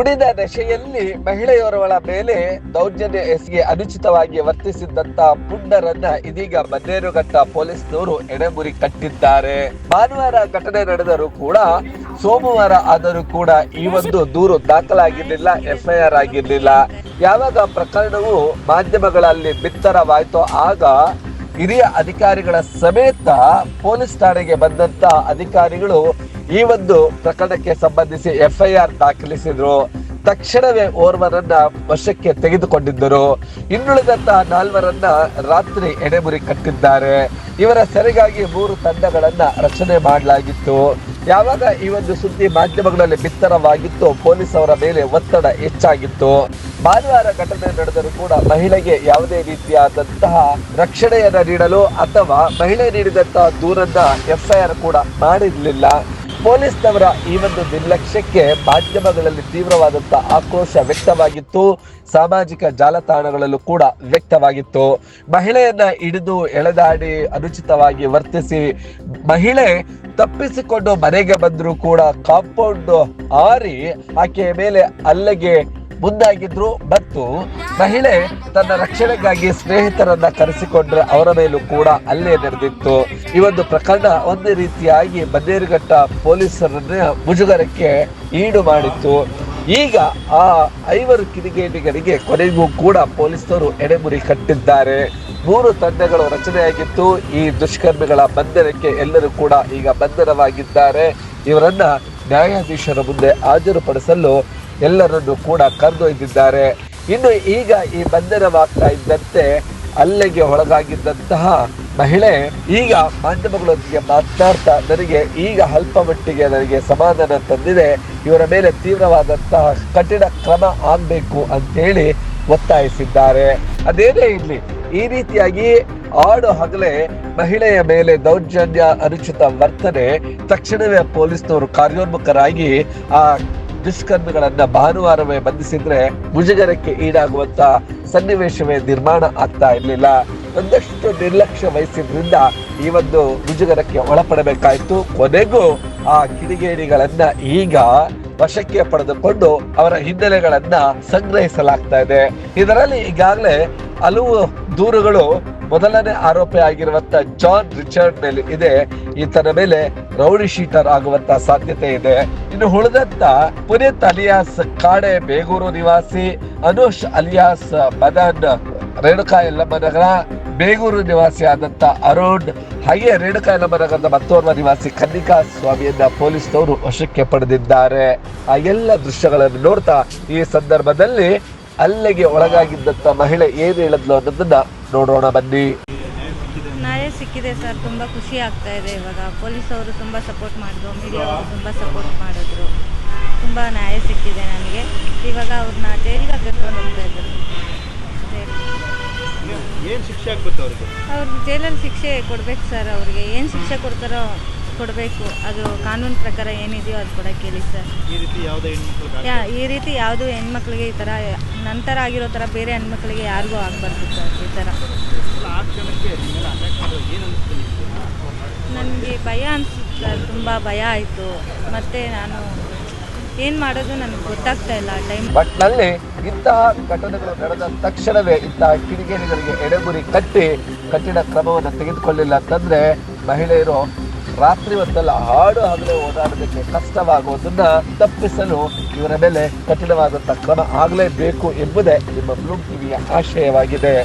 ಕುಡಿದ ನಶೆಯಲ್ಲಿ ಮಹಿಳೆಯೋರ್ವಳ ಮೇಲೆ ದೌರ್ಜನ್ಯ ಎಸಗಿ ಅನುಚಿತವಾಗಿ ವರ್ತಿಸಿದ್ದಂತ ಪುಂಡರನ್ನ ಇದೀಗ ಬನ್ನೇರುಘಟ್ಟ ಪೊಲೀಸ್ನವರು ಎಡೆಮುರಿ ಕಟ್ಟಿದ್ದಾರೆ. ಭಾನುವಾರ ಘಟನೆ ನಡೆದರೂ ಕೂಡ ಸೋಮವಾರ ಆದರೂ ಕೂಡ ಈ ಒಂದು ದೂರು ದಾಖಲಾಗಿರಲಿಲ್ಲ, FIR ಆಗಿರಲಿಲ್ಲ. ಯಾವಾಗ ಪ್ರಕರಣವು ಮಾಧ್ಯಮಗಳಲ್ಲಿ ಬಿತ್ತರವಾಯಿತೋ ಆಗ ಹಿರಿಯ ಅಧಿಕಾರಿಗಳ ಸಮೇತ ಪೊಲೀಸ್ ಠಾಣೆಗೆ ಬಂದಂತ ಅಧಿಕಾರಿಗಳು ಈ ಒಂದು ಪ್ರಕರಣಕ್ಕೆ ಸಂಬಂಧಿಸಿ FIR ದಾಖಲಿಸಿದ್ರು. ತಕ್ಷಣವೇ ಓರ್ವರನ್ನ ವಶಕ್ಕೆ ತೆಗೆದುಕೊಂಡಿದ್ದರು. ಇನ್ನುಳಿದಂತ 4 ರಾತ್ರಿ ಎಡೆಮುರಿ ಕಟ್ಟಿದ್ದಾರೆ. ಇವರ ಸೆರೆಗಾಗಿ 3 ತಂಡಗಳನ್ನ ರಚನೆ ಮಾಡಲಾಗಿತ್ತು. ಯಾವಾಗ ಈ ಒಂದು ಸುದ್ದಿ ಮಾಧ್ಯಮಗಳಲ್ಲಿ ಬಿತ್ತರವಾಗಿತ್ತು, ಪೊಲೀಸ್ ಅವರ ಮೇಲೆ ಒತ್ತಡ ಹೆಚ್ಚಾಗಿತ್ತು. ಭಾನುವಾರ ಘಟನೆ ನಡೆದರೂ ಕೂಡ ಮಹಿಳೆಗೆ ಯಾವುದೇ ರೀತಿಯಾದಂತಹ ರಕ್ಷಣೆಯನ್ನ ನೀಡಲು ಅಥವಾ ಮಹಿಳೆ ನೀಡಿದಂತಹ ದೂರನ್ನ FIR ಕೂಡ ಮಾಡಿರಲಿಲ್ಲ. ಪೊಲೀಸ್ನವರ ಈ ಒಂದು ನಿರ್ಲಕ್ಷ್ಯಕ್ಕೆ ಮಾಧ್ಯಮಗಳಲ್ಲಿ ತೀವ್ರವಾದಂತಹ ಆಕ್ರೋಶ ವ್ಯಕ್ತವಾಗಿತ್ತು. ಸಾಮಾಜಿಕ ಜಾಲತಾಣಗಳಲ್ಲೂ ಕೂಡ ವ್ಯಕ್ತವಾಗಿತ್ತು. ಮಹಿಳೆಯನ್ನ ಹಿಡಿದು ಎಳೆದಾಡಿ ಅನುಚಿತವಾಗಿ ವರ್ತಿಸಿ ಮಹಿಳೆ ತಪ್ಪಿಸಿಕೊಂಡು ಮನೆಗೆ ಬಂದರೂ ಕೂಡ ಕಾಂಪೌಂಡ್ ಹಾರಿ ಆಕೆಯ ಮೇಲೆ ಹಲ್ಲೆಗೆ ಮುಂದಾಗಿದ್ರು ಮತ್ತು ಮಹಿಳೆ ತನ್ನ ರಕ್ಷಣೆಗಾಗಿ ಸ್ನೇಹಿತರನ್ನ ಕರೆಸಿಕೊಂಡ್ರೆ ಅವರ ಮೇಲೂ ಕೂಡ ಹಲ್ಲೆ ನಡೆದಿತ್ತು. ಈ ಒಂದು ಪ್ರಕರಣ ಒಂದು ರೀತಿಯಾಗಿ ಬನ್ನೇರುಘಟ್ಟ ಪೊಲೀಸರನ್ನ ಮುಜುಗರಕ್ಕೆ ಈಡು ಮಾಡಿತ್ತು. ಈಗ ಆ 5 ಕಿಡಿಗೇಡಿಗಳಿಗೆ ಕೊನೆಗೂ ಕೂಡ ಪೊಲೀಸರು ಎಡೆಮುರಿ ಕಟ್ಟಿದ್ದಾರೆ. 3 ತಂಡಗಳು ರಚನೆಯಾಗಿತ್ತು. ಈ ದುಷ್ಕರ್ಮಿಗಳ ಬಂಧನಕ್ಕೆ ಎಲ್ಲರೂ ಕೂಡ ಈಗ ಬಂಧನವಾಗಿದ್ದಾರೆ. ಇವರನ್ನ ನ್ಯಾಯಾಧೀಶರ ಮುಂದೆ ಹಾಜರುಪಡಿಸಲು ಎಲ್ಲರನ್ನು ಕೂಡ ಕರೆದೊಯ್ದಿದ್ದಾರೆ. ಇನ್ನು ಈಗ ಈ ಬಂಧನವಾಗ್ತಾ ಇದ್ದಂತೆ ಹಲ್ಲೆಗೆ ಒಳಗಾಗಿದ್ದಂತಹ ಮಹಿಳೆ ಈಗ ಮಾಧ್ಯಮಗಳೊಂದಿಗೆ ಮಾತನಾಡ್ತಾ ನನಗೆ ಈಗ ಅಲ್ಪ ಮಟ್ಟಿಗೆ ನನಗೆ ಸಮಾಧಾನ ತಂದಿದೆ, ಇವರ ಮೇಲೆ ತೀವ್ರವಾದಂತಹ ಕಠಿಣ ಕ್ರಮ ಆಗ್ಬೇಕು ಅಂತೇಳಿ ಒತ್ತಾಯಿಸಿದ್ದಾರೆ. ಅದೇನೇ ಇರಲಿ, ಈ ರೀತಿಯಾಗಿ ಆಡು ಹಗಲೇ ಮಹಿಳೆಯ ಮೇಲೆ ದೌರ್ಜನ್ಯ ಅನುಚಿತ ವರ್ತನೆ ತಕ್ಷಣವೇ ಪೊಲೀಸ್ನವರು ಕಾರ್ಯೋನ್ಮುಖರಾಗಿ ಆ ದುಷ್ಕರ್ಮಿಗಳನ್ನ ಭಾನುವಾರವೇ ಬಂಧಿಸಿದ್ರೆ ಮುಜುಗರಕ್ಕೆ ಈಡಾಗುವಂತ ಸನ್ನಿವೇಶವೇ ನಿರ್ಮಾಣ ಆಗ್ತಾ ಇರಲಿಲ್ಲ. ಒಂದಷ್ಟು ನಿರ್ಲಕ್ಷ್ಯ ವಹಿಸಿದ್ರಿಂದ ಈ ಒಂದು ಮುಜುಗರಕ್ಕೆ ಒಳಪಡಬೇಕಾಯ್ತು. ಕೊನೆಗೂ ಆ ಕಿಡಿಗೇಡಿಗಳನ್ನ ಈಗ ವಶಕ್ಕೆ ಪಡೆದುಕೊಂಡು ಅವರ ಹಿನ್ನೆಲೆಗಳನ್ನ ಸಂಗ್ರಹಿಸಲಾಗ್ತಾ ಇದೆ. ಇದರಲ್ಲಿ ಈಗಾಗಲೇ ಹಲವು ದೂರುಗಳು ಮೊದಲನೇ ಆರೋಪಿ ಆಗಿರುವಂತ ಜಾನ್ ರಿಚರ್ಡ್ ಮೇಲೆ ಇದೆ. ಈತನ ಮೇಲೆ ರೌಡಿ ಶೀಟರ್ ಆಗುವಂತ ಸಾಧ್ಯತೆ ಇದೆ. ಇನ್ನು ಉಳಿದಂತ ಪುನೀತ್ ಅಲಿಯಾಸ್ ಕಾಡೆ ಬೇಗೂರು ನಿವಾಸಿ, ಅನುಷ್ ಅಲಿಯಾಸ್ ಮದನ್ ರೇಣುಕಾ ಯಲ್ಲಮ್ಮ ನಗರ ಬೇಗೂರು ನಿವಾಸಿ ಆದಂತ ಅರುಣ್, ಹಾಗೆ ರೇಣುಕಾ ಯಲ್ಲಮ್ಮ ನಗರದ ಮತ್ತೋರ್ವ ನಿವಾಸಿ ಕನ್ನಿಕಾ ಸ್ವಾಮಿಯನ್ನ ಪೊಲೀಸ್ನವರು ವಶಕ್ಕೆ ಪಡೆದಿದ್ದಾರೆ. ಆ ಎಲ್ಲ ದೃಶ್ಯಗಳನ್ನು ನೋಡ್ತಾ ಈ ಸಂದರ್ಭದಲ್ಲಿ ಹಲ್ಲೆಗೆ ಒಳಗಾಗಿದ್ದಂತ ಮಹಿಳೆ ಏನು ಹೇಳಿದ್ಲು ಅನ್ನೋದನ್ನ ನೋಡೋಣ ಬನ್ನಿ. ನ್ಯಾಯ ಸಿಕ್ಕಿದೆ ಸರ್, ತುಂಬ ಖುಷಿ ಆಗ್ತಾ ಇದೆ. ಇವಾಗ ಪೊಲೀಸ್ ಅವರು ತುಂಬ ಸಪೋರ್ಟ್ ಮಾಡಿದ್ರು, ಮೀಡಿಯಾ ಅವರು ತುಂಬ ಸಪೋರ್ಟ್ ಮಾಡಿದ್ರು. ತುಂಬ ನ್ಯಾಯ ಸಿಕ್ಕಿದೆ ನನಗೆ. ಇವಾಗ ಅವ್ರನ್ನ ಜೈಲಿಗೆ ಕರ್ಕೊಂಡು ಹೋಗ್ತಾ ಇದ್ರು. ಏನು ಶಿಕ್ಷೆ ಆಗ್ಬೇಕು ಅವ್ರಿಗೆ? ಅವ್ರಿಗೆ ಜೈಲಲ್ಲಿ ಶಿಕ್ಷೆ ಕೊಡ್ಬೇಕು ಸರ್. ಅವ್ರಿಗೆ ಏನು ಶಿಕ್ಷೆ ಕೊಡ್ತಾರೋ ಕೊಡಬೇಕು. ಅದು ಕಾನೂನು ಪ್ರಕಾರ ಏನಿದೆಯೋ ಅದು ಕೊಡೋಕ್ಕೆ ಹೇಳಿ ಸರ್. ಈ ರೀತಿ ಯಾವುದೂ ಹೆಣ್ಮಕ್ಳಿಗೆ ಈ ಥರ ನಂತರ ಆಗಿರೋ ಥರ ಬೇರೆ ಹೆಣ್ಮಕ್ಳಿಗೆ ಯಾರಿಗೂ ಆಗಬಾರ್ದು ಸರ್. ಈ ಥರ ನನಗೆ ಭಯ ಅನಿಸುತ್ತೆ ಸರ್, ತುಂಬ ಭಯ ಆಯಿತು. ಮತ್ತು ನಾನು ಏನು ಮಾಡೋದು ನನಗೆ ಗೊತ್ತಾಗ್ತಾ ಇಲ್ಲ ಆ ಟೈಮ್. ಒಟ್ಟಿನಲ್ಲಿ ಇಂತಹ ಘಟನೆಗಳು ನಡೆದ ತಕ್ಷಣವೇ ಇಂತಹ ಕಿಡಿಗೇಡಿಗಳಿಗೆ ಎಡೆಮುರಿ ಕಟ್ಟಿ ಕಠಿಣ ಕ್ರಮವನ್ನು ತೆಗೆದುಕೊಳ್ಳಿಲ್ಲ ಅಂತಂದ್ರೆ ಮಹಿಳೆಯರು ರಾತ್ರಿ ಹೊತ್ತಲ್ಲ ಹಾಡು ಹಗಲೇ ಓಡಾಡೋದಕ್ಕೆ ಕಷ್ಟವಾಗುವುದನ್ನ ತಪ್ಪಿಸಲು ಇವರ ಮೇಲೆ ಕಠಿಣವಾದಂತಹ ಕ್ರಮ ಆಗಲೇಬೇಕು ಎಂಬುದೇ ನಿಮ್ಮ ಬ್ಲೂಮ್ ಟಿವಿಯ ಆಶಯವಾಗಿದೆ.